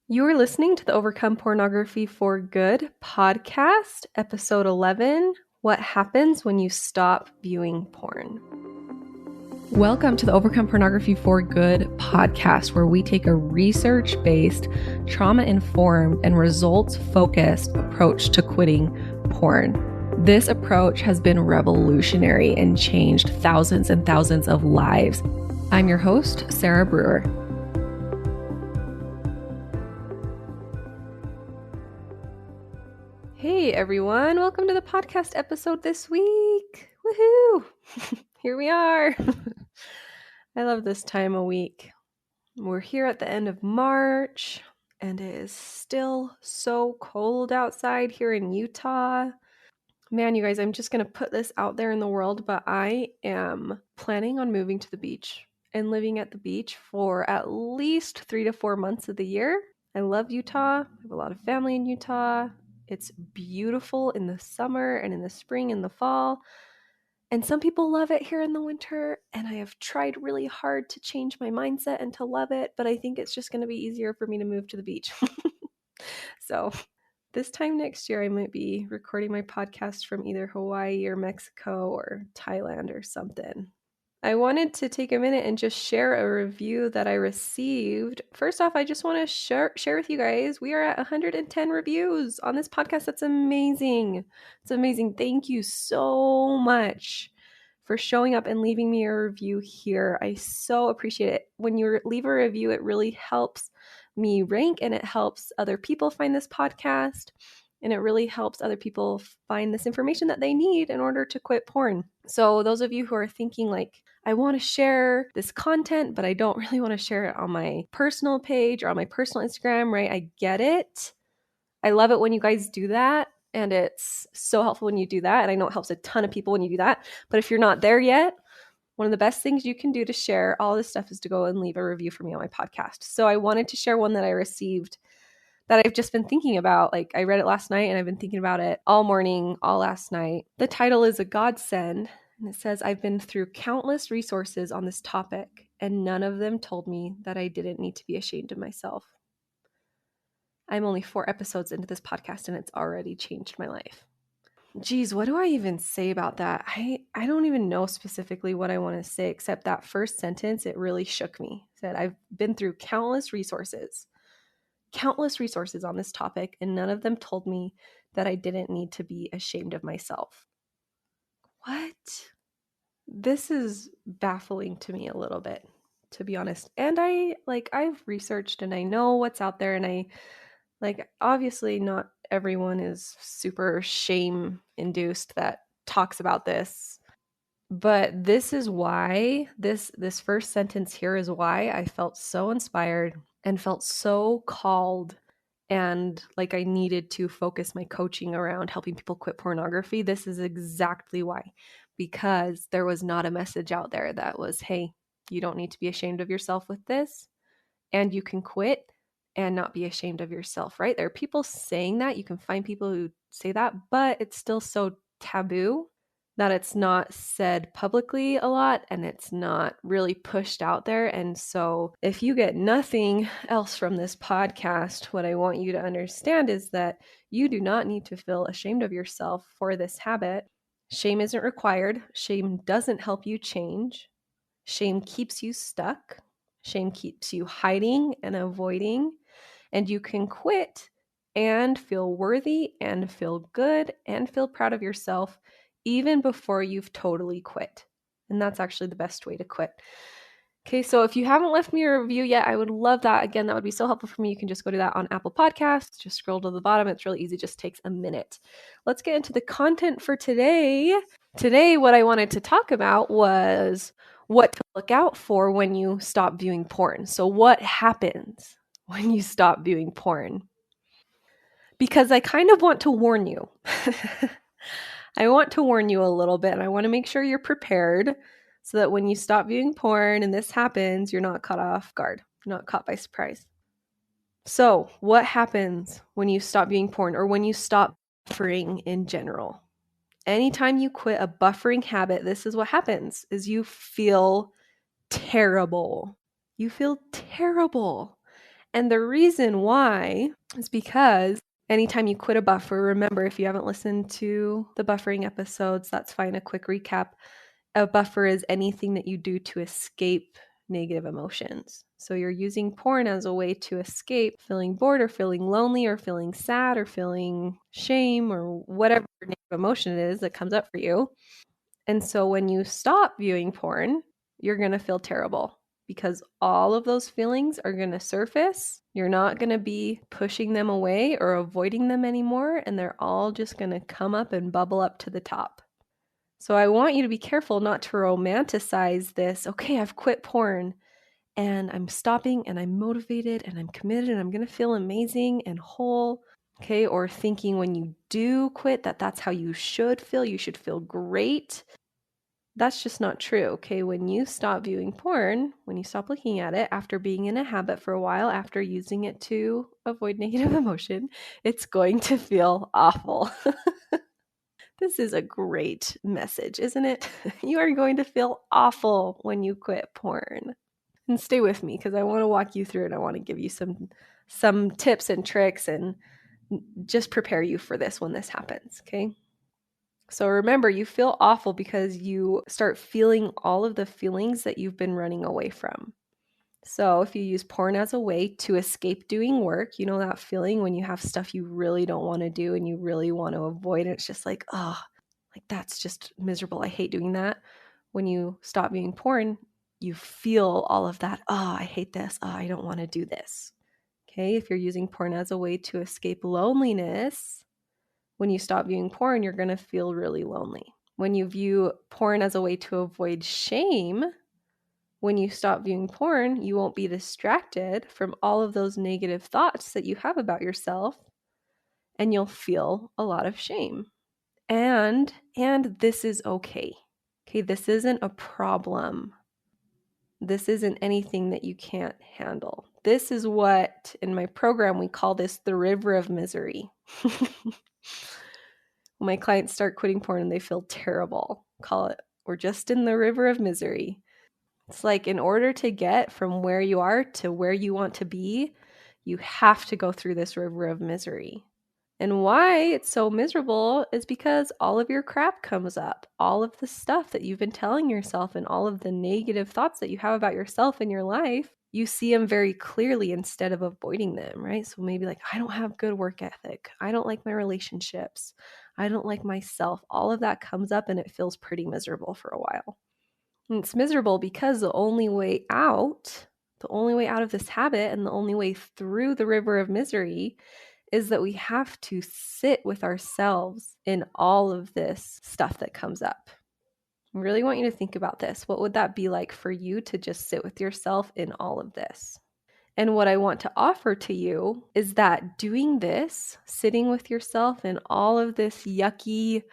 You are listening to the Overcome Pornography for Good podcast, episode 11, What Happens When You Stop Viewing Porn. Welcome to the Overcome Pornography for Good podcast, where we take a research-based, trauma-informed, and results-focused approach to quitting porn. This approach has been revolutionary and changed thousands and thousands of lives. I'm your host, Sara Brewer. Hey everyone, welcome to the podcast episode this week. Woohoo! Here we are. I love this time of week. We're here at the end of March and it is still so cold outside here in Utah. Man, you guys, I'm just going to put this out there in the world, but I am planning on moving to the beach and living at the beach for at least 3 to 4 months of the year. I love Utah. I have a lot of family in Utah. It's beautiful in the summer and in the spring and the fall. And some people love it here in the winter. And I have tried really hard to change my mindset and to love it. But I think it's just going to be easier for me to move to the beach. So this time next year, I might be recording my podcast from either Hawaii or Mexico or Thailand or something. I wanted to take a minute and just share a review that I received. First off, I just want to share with you guys, we are at 110 reviews on this podcast. That's amazing. It's amazing. Thank you so much for showing up and leaving me a review here. I so appreciate it. When you leave a review, it really helps me rank and it helps other people find this podcast. And it really helps other people find this information that they need in order to quit porn. So those of you who are thinking like, I want to share this content, but I don't really want to share it on my personal page or on my personal Instagram, right? I get it. I love it when you guys do that. And it's so helpful when you do that. And I know it helps a ton of people when you do that. But if you're not there yet, one of the best things you can do to share all this stuff is to go and leave a review for me on my podcast. So I wanted to share one that I received that I've just been thinking about. Like I read it last night and I've been thinking about it all morning, all last night. The title is A Godsend. And it says, I've been through countless resources on this topic, and none of them told me that I didn't need to be ashamed of myself. I'm only 4 episodes into this podcast, and it's already changed my life. Geez, what do I even say about that? I don't even know specifically what I want to say, except that first sentence, it really shook me. It said, I've been through countless resources on this topic, and none of them told me that I didn't need to be ashamed of myself. What? This is baffling to me a little bit, to be honest. And I've researched and I know what's out there, and obviously not everyone is super shame induced that talks about this. But this is why this first sentence here is why I felt so inspired and felt so called and like I needed to focus my coaching around helping people quit pornography. This is exactly why. Because there was not a message out there that was, hey, you don't need to be ashamed of yourself with this, and you can quit and not be ashamed of yourself, right? There are people saying that. You can find people who say that, but it's still so taboo that it's not said publicly a lot and it's not really pushed out there. And so if you get nothing else from this podcast, what I want you to understand is that you do not need to feel ashamed of yourself for this habit. Shame isn't required. Shame doesn't help you change. Shame keeps you stuck. Shame keeps you hiding and avoiding. And you can quit and feel worthy and feel good and feel proud of yourself even before you've totally quit. And that's actually the best way to quit. Okay, so if you haven't left me a review yet, I would love that. Again, that would be so helpful for me. You can just go to that on Apple Podcasts. Just scroll to the bottom. It's really easy. It just takes a minute. Let's get into the content for today. Today, what I wanted to talk about was what to look out for when you stop viewing porn. So what happens when you stop viewing porn? Because I kind of want to warn you. I want to warn you a little bit, and I want to make sure you're prepared so that when you stop viewing porn and this happens, you're not caught off guard. You're not caught by surprise. So what happens when you stop viewing porn or when you stop buffering in general? Anytime you quit a buffering habit, this is what happens, is you feel terrible. You feel terrible. And the reason why is because anytime you quit a buffer, remember, if you haven't listened to the buffering episodes, that's fine. A quick recap. A buffer is anything that you do to escape negative emotions. So you're using porn as a way to escape feeling bored or feeling lonely or feeling sad or feeling shame or whatever negative emotion it is that comes up for you. And so when you stop viewing porn, you're going to feel terrible because all of those feelings are going to surface. You're not going to be pushing them away or avoiding them anymore, and they're all just going to come up and bubble up to the top. So I want you to be careful not to romanticize this. Okay, I've quit porn and I'm stopping and I'm motivated and I'm committed and I'm going to feel amazing and whole. Okay, or thinking when you do quit that that's how you should feel. You should feel great. That's just not true. Okay, when you stop viewing porn, when you stop looking at it after being in a habit for a while, after using it to avoid negative emotion, it's going to feel awful. This is a great message, isn't it? You are going to feel awful when you quit porn. And stay with me because I want to walk you through it. I want to give you some tips and tricks and just prepare you for this when this happens, okay? So remember, you feel awful because you start feeling all of the feelings that you've been running away from. So if you use porn as a way to escape doing work, you know that feeling when you have stuff you really don't want to do and you really want to avoid, and it's just like, oh, like that's just miserable. I hate doing that. When you stop viewing porn, you feel all of that. Oh, I hate this. Oh, I don't want to do this. Okay, if you're using porn as a way to escape loneliness, when you stop viewing porn, you're going to feel really lonely. When you view porn as a way to avoid shame, when you stop viewing porn, you won't be distracted from all of those negative thoughts that you have about yourself, and you'll feel a lot of shame. And this is okay. Okay, this isn't a problem. This isn't anything that you can't handle. This is what, in my program, we call this the river of misery. When my clients start quitting porn and they feel terrible, call it, we're just in the river of misery. It's like in order to get from where you are to where you want to be, you have to go through this river of misery. And why it's so miserable is because all of your crap comes up. All of the stuff that you've been telling yourself and all of the negative thoughts that you have about yourself in your life, you see them very clearly instead of avoiding them, right? So maybe like, I don't have good work ethic. I don't like my relationships. I don't like myself. All of that comes up and it feels pretty miserable for a while. And it's miserable because the only way out of this habit and the only way through the river of misery is that we have to sit with ourselves in all of this stuff that comes up. I really want you to think about this. What would that be like for you to just sit with yourself in all of this? And what I want to offer to you is that doing this, sitting with yourself in all of this yucky,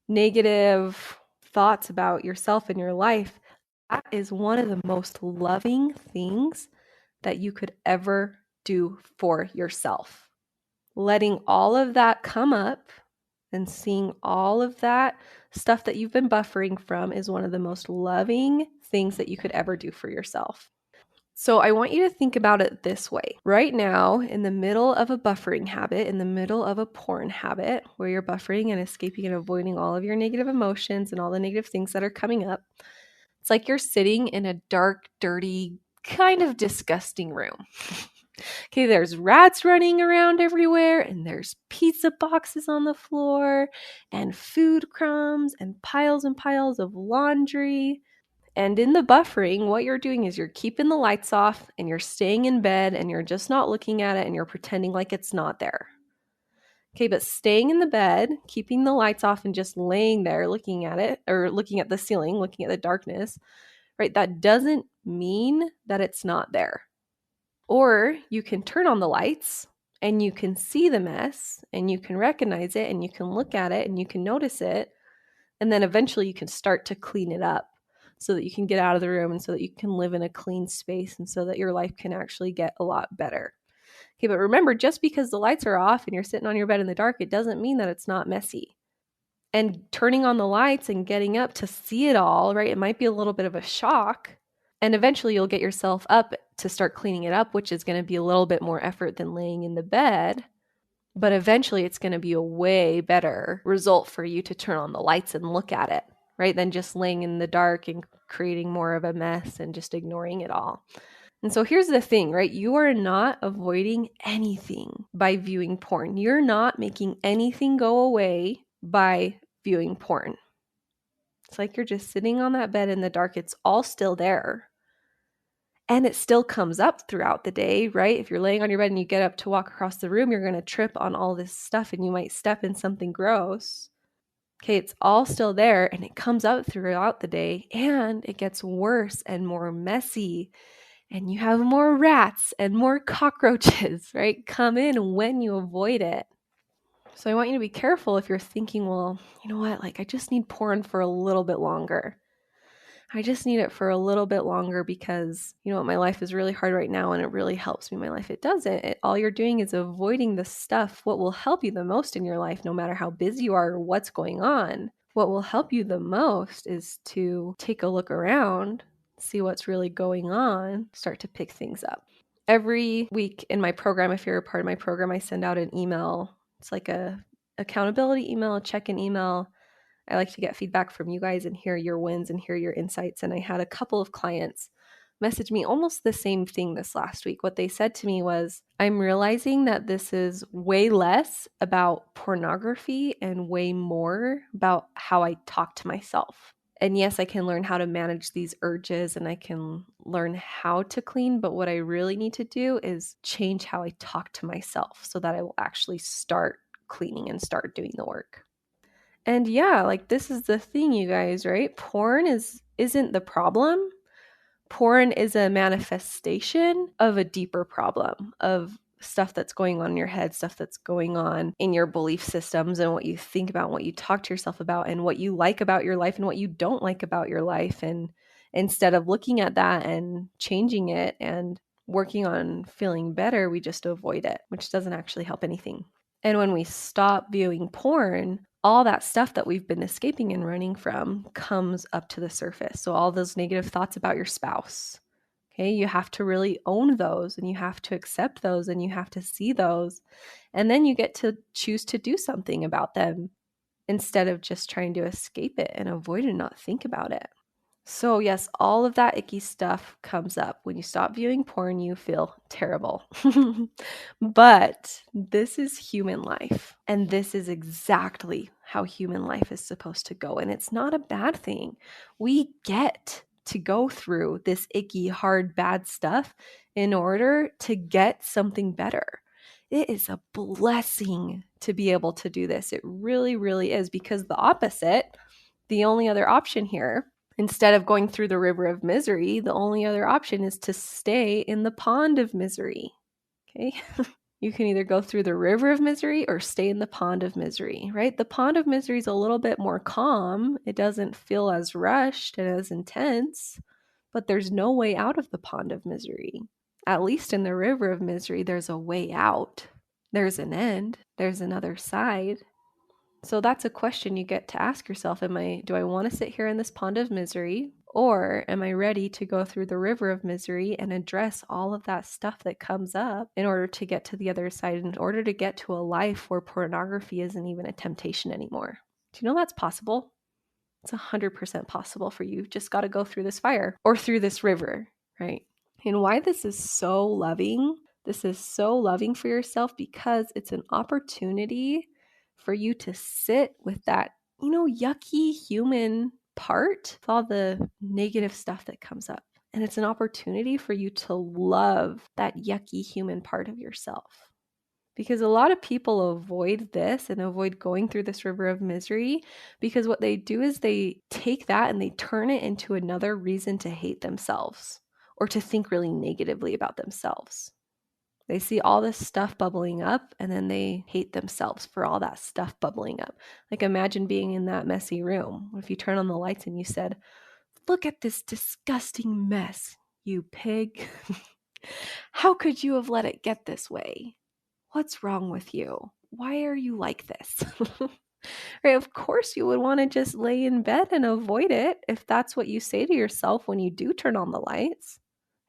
negative thoughts about yourself and your life, that is one of the most loving things that you could ever do for yourself. Letting all of that come up and seeing all of that stuff that you've been buffering from is one of the most loving things that you could ever do for yourself. So I want you to think about it this way. Right now, in the middle of a buffering habit, in the middle of a porn habit, where you're buffering and escaping and avoiding all of your negative emotions and all the negative things that are coming up, it's like you're sitting in a dark, dirty, kind of disgusting room. Okay, there's rats running around everywhere, and there's pizza boxes on the floor, and food crumbs, and piles of laundry. And in the buffering, what you're doing is you're keeping the lights off, and you're staying in bed, and you're just not looking at it, and you're pretending like it's not there. Okay, but staying in the bed, keeping the lights off, and just laying there looking at it, or looking at the ceiling, looking at the darkness, right? That doesn't mean that it's not there. Or you can turn on the lights and you can see the mess and you can recognize it and you can look at it and you can notice it. And then eventually you can start to clean it up so that you can get out of the room and so that you can live in a clean space and so that your life can actually get a lot better. Okay, but remember, just because the lights are off and you're sitting on your bed in the dark, it doesn't mean that it's not messy. And turning on the lights and getting up to see it all, right? It might be a little bit of a shock. And eventually you'll get yourself up to start cleaning it up, which is going to be a little bit more effort than laying in the bed. But eventually it's going to be a way better result for you to turn on the lights and look at it, right? Than just laying in the dark and creating more of a mess and just ignoring it all. And so here's the thing, right? You are not avoiding anything by viewing porn. You're not making anything go away by viewing porn. It's like you're just sitting on that bed in the dark. It's all still there. And it still comes up throughout the day, right? If you're laying on your bed and you get up to walk across the room, you're going to trip on all this stuff and you might step in something gross. Okay, it's all still there and it comes up throughout the day and it gets worse and more messy. And you have more rats and more cockroaches, right? Come in when you avoid it. So I want you to be careful if you're thinking, well, you know what? Like, I just need porn for a little bit longer. I just need it for a little bit longer because, you know what, my life is really hard right now and it really helps me in my life. It doesn't. All you're doing is avoiding the stuff. What will help you the most in your life, no matter how busy you are or what's going on, what will help you the most is to take a look around, see what's really going on, start to pick things up. Every week in my program, if you're a part of my program, I send out an email. It's like a accountability email, a check-in email. I like to get feedback from you guys and hear your wins and hear your insights. And I had a couple of clients message me almost the same thing this last week. What they said to me was, I'm realizing that this is way less about pornography and way more about how I talk to myself. And yes, I can learn how to manage these urges and I can learn how to clean, but what I really need to do is change how I talk to myself so that I will actually start cleaning and start doing the work. And yeah, like this is the thing, you guys, right? Porn isn't the problem. Porn is a manifestation of a deeper problem, of stuff that's going on in your head, stuff that's going on in your belief systems and what you think about, what you talk to yourself about, and what you like about your life and what you don't like about your life. And instead of looking at that and changing it and working on feeling better, we just avoid it, which doesn't actually help anything. And when we stop viewing porn, all that stuff that we've been escaping and running from comes up to the surface. So all those negative thoughts about your spouse, okay, you have to really own those and you have to accept those and you have to see those. And then you get to choose to do something about them instead of just trying to escape it and avoid and not think about it. So yes, all of that icky stuff comes up. When you stop viewing porn, you feel terrible. But this is human life. And this is exactly how human life is supposed to go. And it's not a bad thing. We get to go through this icky, hard, bad stuff in order to get something better. It is a blessing to be able to do this. It really, really is, because the opposite, the only other option here, instead of going through the river of misery, the only other option is to stay in the pond of misery. Okay? You can either go through the river of misery or stay in the pond of misery, right? The pond of misery is a little bit more calm. It doesn't feel as rushed and as intense, but there's no way out of the pond of misery. At least in the river of misery, there's a way out. There's an end. There's another side. So that's a question you get to ask yourself. Do I want to sit here in this pond of misery, or am I ready to go through the river of misery and address all of that stuff that comes up in order to get to the other side, in order to get to a life where pornography isn't even a temptation anymore? Do you know that's possible? It's 100% possible for you. You've just got to go through this fire or through this river, right? And why this is so loving, this is so loving for yourself, because it's an opportunity for you to sit with that, yucky human part, with all the negative stuff that comes up. And it's an opportunity for you to love that yucky human part of yourself. Because a lot of people avoid this and avoid going through this river of misery, because what they do is they take that and they turn it into another reason to hate themselves or to think really negatively about themselves. They see all this stuff bubbling up and then they hate themselves for all that stuff bubbling up. Like, imagine being in that messy room. What if you turn on the lights and you said, "Look at this disgusting mess, you pig. How could you have let it get this way? What's wrong with you? Why are you like this?" Right? Of course you would want to just lay in bed and avoid it if that's what you say to yourself when you do turn on the lights.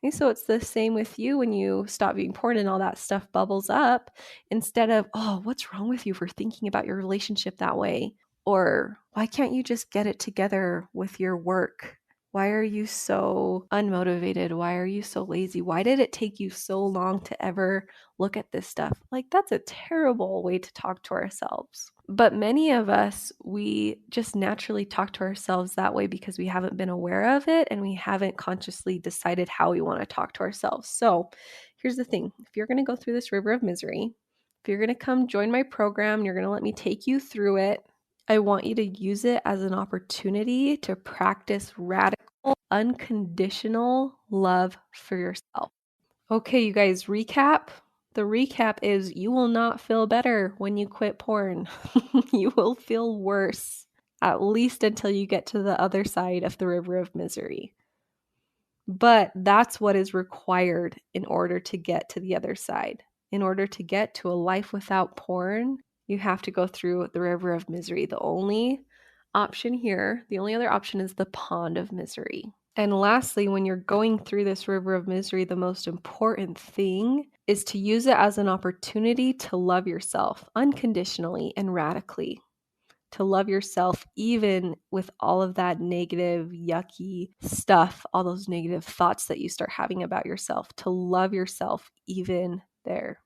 Okay, so it's the same with you when you stop being porn and all that stuff bubbles up. Instead of, oh, what's wrong with you for thinking about your relationship that way? Or why can't you just get it together with your work? Why are you so unmotivated? Why are you so lazy? Why did it take you so long to ever look at this stuff? Like, that's a terrible way to talk to ourselves. But many of us, we just naturally talk to ourselves that way because we haven't been aware of it and we haven't consciously decided how we want to talk to ourselves. So here's the thing. If you're going to go through this river of misery, if you're going to come join my program, you're going to let me take you through it, I want you to use it as an opportunity to practice radical, unconditional love for yourself. Okay, you guys, recap. The recap is you will not feel better when you quit porn. You will feel worse, at least until you get to the other side of the river of misery. But that's what is required in order to get to the other side. In order to get to a life without porn, you have to go through the river of misery. The only option here, the only other option is the pond of misery. And lastly, when you're going through this river of misery, the most important thing is to use it as an opportunity to love yourself unconditionally and radically. To love yourself even with all of that negative, yucky stuff, all those negative thoughts that you start having about yourself, to love yourself even there.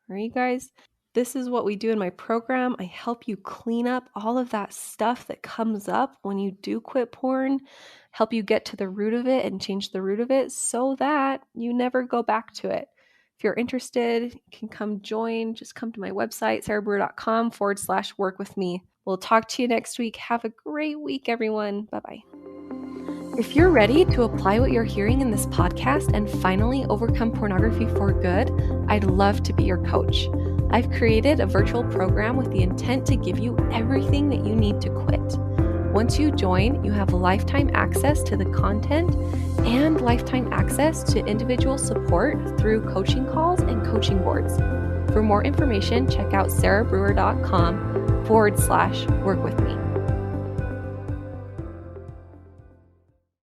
All right, guys? This is what we do in my program. I help you clean up all of that stuff that comes up when you do quit porn, help you get to the root of it and change the root of it so that you never go back to it. If you're interested, you can come join. Just come to my website, sarabrewer.com/work with me. We'll talk to you next week. Have a great week, everyone. Bye-bye. If you're ready to apply what you're hearing in this podcast and finally overcome pornography for good, I'd love to be your coach. I've created a virtual program with the intent to give you everything that you need to quit. Once you join, you have lifetime access to the content and lifetime access to individual support through coaching calls and coaching boards. For more information, check out sarabrewer.com/work with me.